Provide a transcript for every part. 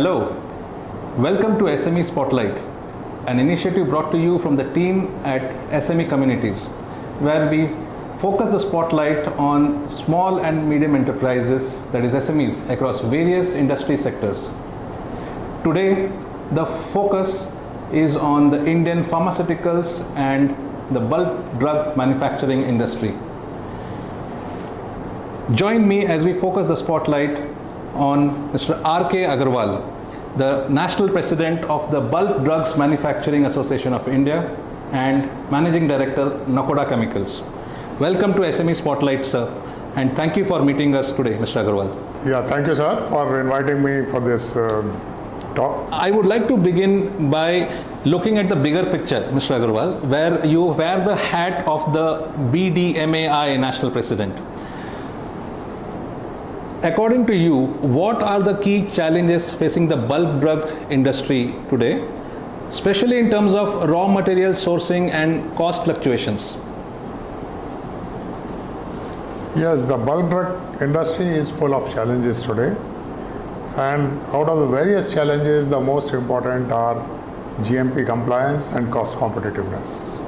Hello, welcome to SME Spotlight, an initiative brought to you from the team at SME Communities, where we focus the spotlight on small and medium enterprises, that is SMEs, across various industry sectors. Today, the focus is on the Indian pharmaceuticals and the bulk drug manufacturing industry. Join me as we focus the spotlight on Mr. R K Agrawal, the National President of the Bulk Drugs Manufacturing Association of India and Managing Director, Nakoda Chemicals. Welcome to SME Spotlight, sir, and thank you for meeting us today, Mr. Agrawal. Yeah, thank you, sir, for inviting me for this talk. I would like to begin by looking at the bigger picture, Mr. Agrawal, where you wear the hat of the BDMAI National President. According to you, what are the key challenges facing the bulk drug industry today, especially in terms of raw material sourcing and cost fluctuations? Yes, the bulk drug industry is full of challenges today. And out of the various challenges, the most important are GMP compliance and cost competitiveness.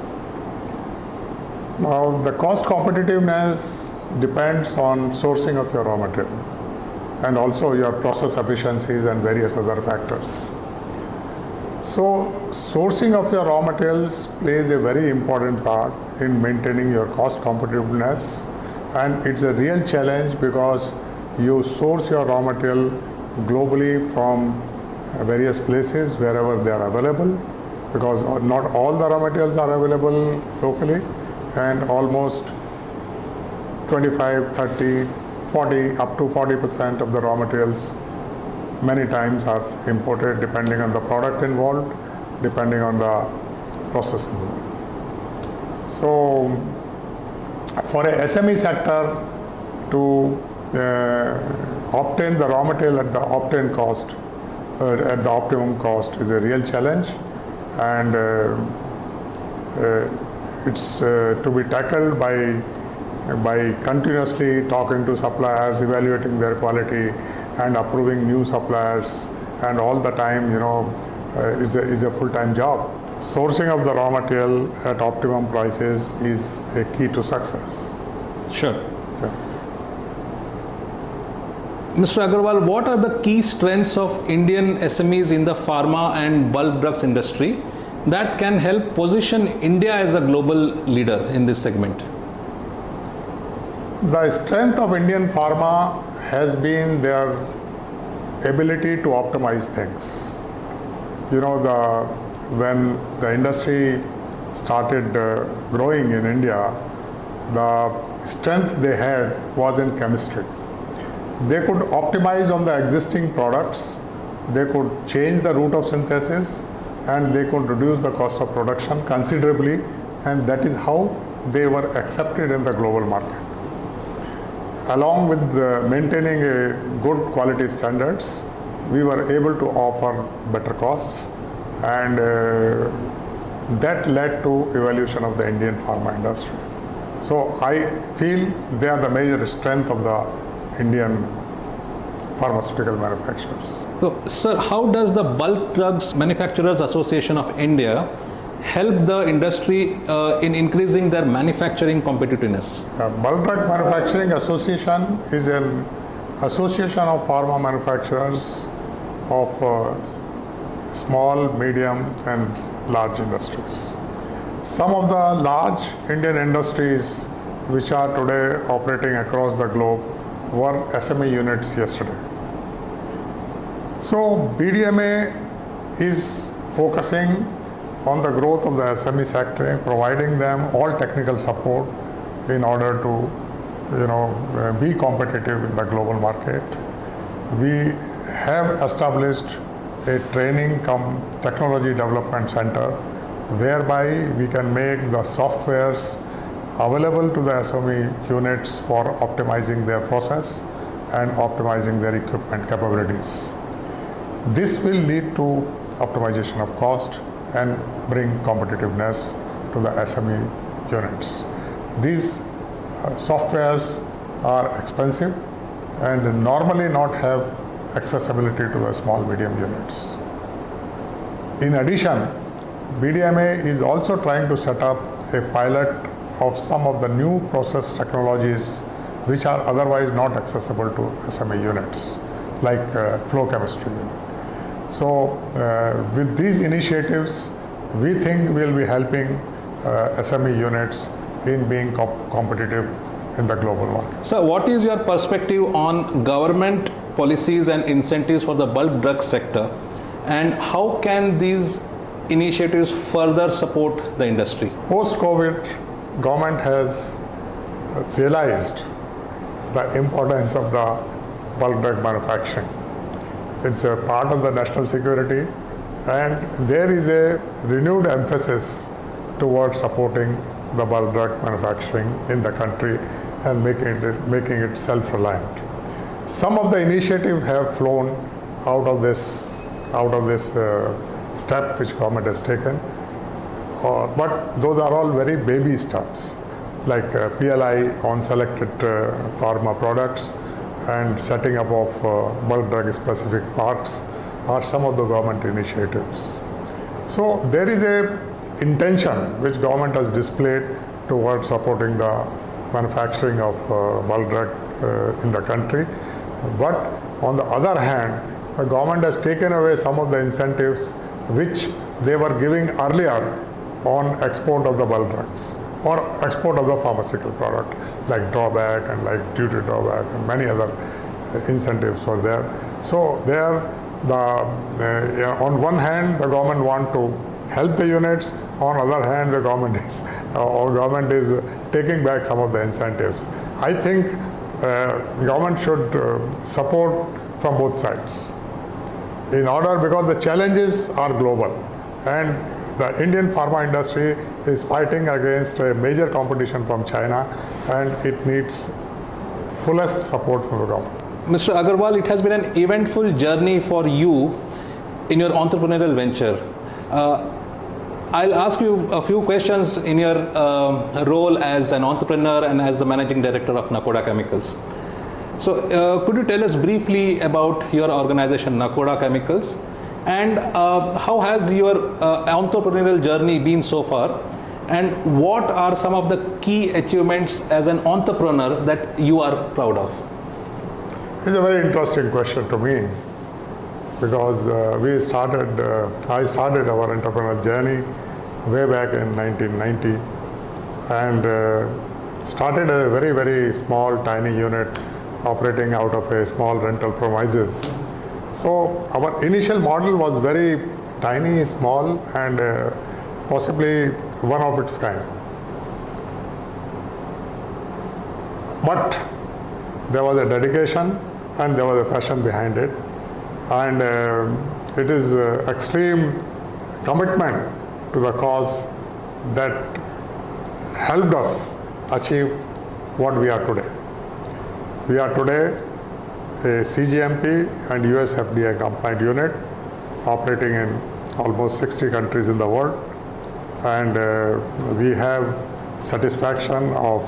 Now, the cost competitiveness depends on sourcing of your raw material and also your process efficiencies and various other factors. So, sourcing of your raw materials plays a very important part in maintaining your cost competitiveness, and it's a real challenge because you source your raw material globally from various places wherever they are available, because not all the raw materials are available locally, and almost 25, 30, 40, up to 40% of the raw materials many times are imported depending on the product involved, depending on the process involved. So, for a SME sector to obtain the raw material at the obtained cost, at the optimum cost is a real challenge, and it's to be tackled by continuously talking to suppliers, evaluating their quality and approving new suppliers, and all the time, is a full-time job. Sourcing of the raw material at optimum prices is a key to success. Sure. Mr. Agrawal, what are the key strengths of Indian SMEs in the pharma and bulk drugs industry that can help position India as a global leader in this segment? The strength of Indian pharma has been their ability to optimize things. When the industry started growing in India, the strength they had was in chemistry. They could optimize on the existing products, they could change the route of synthesis, and they could reduce the cost of production considerably, and that is how they were accepted in the global market. Along with maintaining a good quality standards, we were able to offer better costs, and that led to evolution of the Indian pharma industry. So I feel they are the major strength of the Indian pharmaceutical manufacturers. So, sir, how does the Bulk Drugs Manufacturers Association of India help the industry in increasing their manufacturing competitiveness? Bulk Drug Manufacturing Association is an association of pharma manufacturers of small, medium and large industries. Some of the large Indian industries which are today operating across the globe were SME units yesterday. So BDMA is focusing on the growth of the SME sector, providing them all technical support in order to be competitive in the global market. We have established a training technology development center whereby we can make the softwares available to the SME units for optimizing their process and optimizing their equipment capabilities. This will lead to optimization of cost and bring competitiveness to the SME units. These softwares are expensive and normally not have accessibility to the small medium units. In addition, BDMAI is also trying to set up a pilot of some of the new process technologies which are otherwise not accessible to SME units, like flow chemistry. So with these initiatives, we think we'll be helping SME units in being competitive in the global market. So what is your perspective on government policies and incentives for the bulk drug sector, and how can these initiatives further support the industry? Post-COVID, government has realized the importance of the bulk drug manufacturing. It's a part of the national security, and there is a renewed emphasis towards supporting the bulk drug manufacturing in the country and making it self-reliant. Some of the initiatives have flown out of this step which government has taken, but those are all very baby steps, like PLI on selected pharma products and setting up of bulk drug specific parks are some of the government initiatives. So there is a intention which government has displayed towards supporting the manufacturing of bulk drug in the country, but on the other hand, the government has taken away some of the incentives which they were giving earlier on export of the bulk drugs or export of the pharmaceutical product, like drawback and like duty drawback and many other incentives were there. So there, on one hand, the government want to help the units. On other hand, the government is taking back some of the incentives. I think government should support from both sides, in order, because the challenges are global, and the Indian pharma industry is fighting against a major competition from China, and it needs fullest support from the government. Mr. Agrawal, it has been an eventful journey for you in your entrepreneurial venture. I'll ask you a few questions in your role as an entrepreneur and as the managing director of Nakoda Chemicals. So could you tell us briefly about your organization Nakoda Chemicals, and how has your entrepreneurial journey been so far, and what are some of the key achievements as an entrepreneur that you are proud of? It's a very interesting question to me, because I started our entrepreneurial journey way back in 1990, and started a very, very small, tiny unit operating out of a small rental premises. So our initial model was very tiny, small, and possibly one of its kind. But there was a dedication and there was a passion behind it, and it is extreme commitment to the cause that helped us achieve what we are today. We are today a CGMP and US FDA compliant unit operating in almost 60 countries in the world, and we have satisfaction of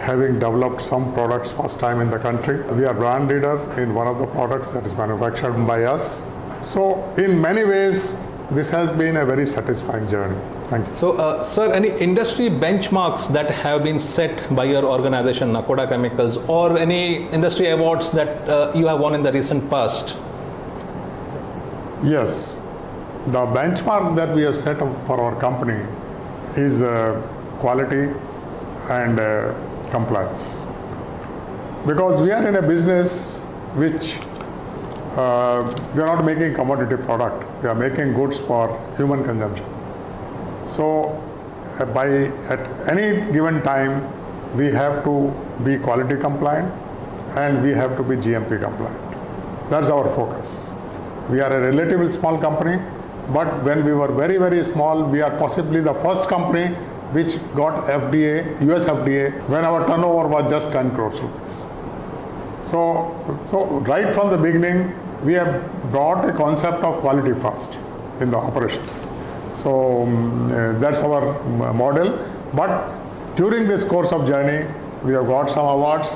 having developed some products first time in the country. We are brand leader in one of the products that is manufactured by us. So in many ways, this has been a very satisfying journey. Thank you. So, sir, any industry benchmarks that have been set by your organization, Nakoda Chemicals, or any industry awards that you have won in the recent past? Yes. The benchmark that we have set up for our company is quality and compliance. Because we are in a business which we are not making commodity product. We are making goods for human consumption. So at any given time, we have to be quality compliant and we have to be GMP compliant. That's our focus. We are a relatively small company, but when we were very, very small, we are possibly the first company which got FDA, US FDA, when our turnover was just 10 crores rupees. So right from the beginning, we have brought a concept of quality first in the operations. So that's our model. But during this course of journey, we have got some awards,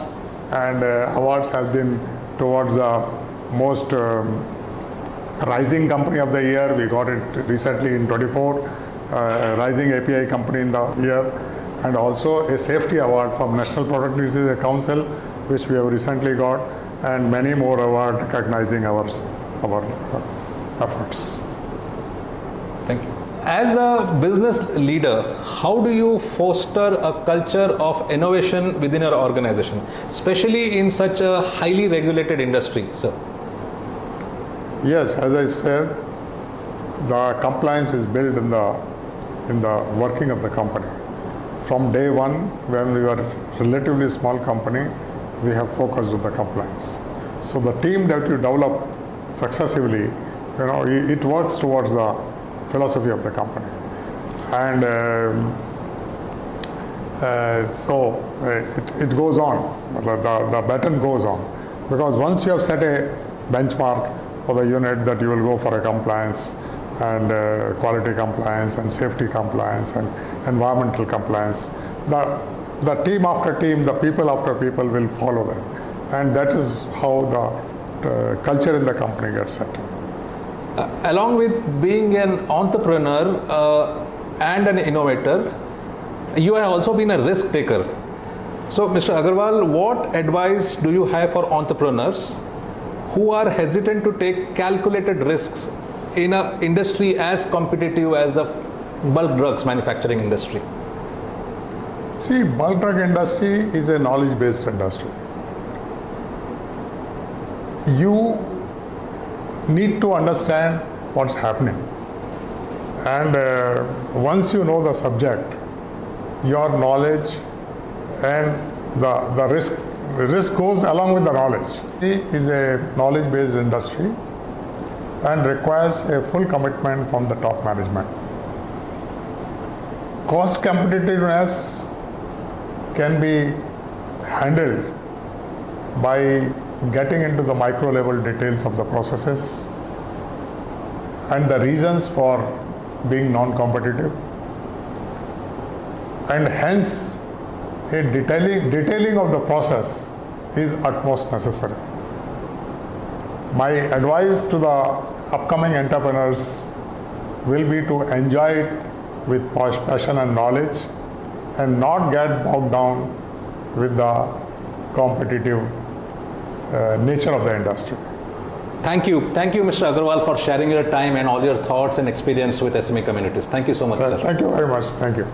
and awards have been towards most rising company of the year. We got it recently in 24, rising API company in the year, and also a safety award from National Productivity Council, which we have recently got, and many more awards recognizing our efforts. Thank you. As a business leader, how do you foster a culture of innovation within your organization, especially in such a highly regulated industry, sir? Yes, as I said, the compliance is built in the working of the company. From day one, when we were a relatively small company, we have focused on the compliance. So the team that you develop successively, it works towards the philosophy of the company, and so it goes on. The baton goes on, because once you have set a benchmark for the unit that you will go for a compliance and quality compliance and safety compliance and environmental compliance, the team after team, the people after people will follow them, and that is how the culture in the company gets set. Along with being an entrepreneur and an innovator, you have also been a risk taker. So, Mr. Agrawal, what advice do you have for entrepreneurs who are hesitant to take calculated risks in an industry as competitive as the bulk drugs manufacturing industry? See, bulk drug industry is a knowledge-based industry. You need to understand what's happening, and once you know the subject, your knowledge and the risk goes along with the knowledge. It is a knowledge-based industry and requires a full commitment from the top management. Cost competitiveness can be handled by getting into the micro level details of the processes and the reasons for being non-competitive, and hence a detailing of the process is utmost necessary. My advice to the upcoming entrepreneurs will be to enjoy it with passion and knowledge, and not get bogged down with the competitive nature of the industry. Thank you, Mr. Agrawal, for sharing your time and all your thoughts and experience with SME communities. Thank you so much, sir. Thank you very much. Thank you.